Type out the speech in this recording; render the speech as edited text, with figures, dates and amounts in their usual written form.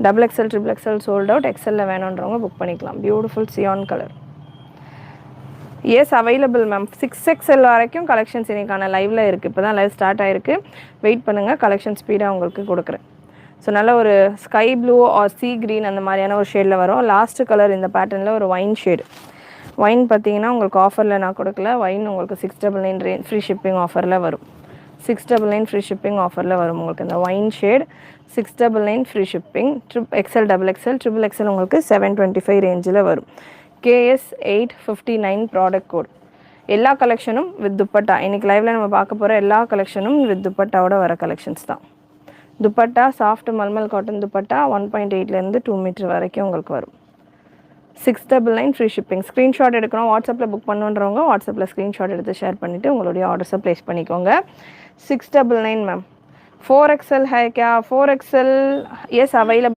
Double XL triple XL sold out. எக்ஸ்எல்ல வேணுன்றவங்க book பண்ணிக்கலாம். Beautiful cyan colour. Yes available ma'am. 6XL வரைக்கும் collections இன்னைக்கான லைவ்ல இருக்குது. இப்போ தான் லைவ் ஸ்டார்ட் ஆயிருக்கு. வெயிட் பண்ணுங்கள், கலெக்ஷன் ஸ்பீடாக உங்களுக்கு கொடுக்குறேன். ஸோ நல்ல ஒரு sky blue or sea green அந்த மாதிரியான ஒரு ஷேடில் வரும். லாஸ்ட்டு கலர் இந்த பேட்டர்னில் ஒரு ஒயின் ஷேடு. ஒயின் பார்த்தீங்கன்னா உங்களுக்கு ஆஃபரில் நான் கொடுக்கல. ஒயின் உங்களுக்கு 699 ஃப்ரீ ஷிப்பிங் ஆஃபரில் வரும். 699 ஃப்ரீ ஷிப்பிங் ஆஃபரில் வரும் உங்களுக்கு இந்த wine shade. 699 free shipping. XL double XL triple XL உங்களுக்கு 725 ரேஞ்சில் வரும். KS 859 product code. எல்லா கலெக்ஷனும் வித் துப்பட்டா. இன்றைக்கி லைவில் நம்ம பார்க்க போகிற எல்லா கலெக்ஷனும் வித் துப்பட்டாவோட வர கலெக்ஷன்ஸ் தான். துப்பட்டா சாஃப்ட் மல்மல் காட்டன் துப்பட்டா 1.8லேருந்து 2 மீட்டர் வரைக்கும் உங்களுக்கு வரும். 699 ஃப்ரீ ஷிப்பிங். ஸ்க்ரீன்ஷாட் எடுக்கணும், வாட்ஸ்அப்பில் புக் பண்ணுன்றவங்க வாட்ஸ்அப்பில் ஸ்க்ரீன்ஷாட் எடுத்து ஷேர் பண்ணிவிட்டு உங்களுடைய ஆர்டர்ஸை ப்ளேஸ் பண்ணிக்கோங்க. 699 ma'am. 4XL ஹேக்கா? 4XL S available.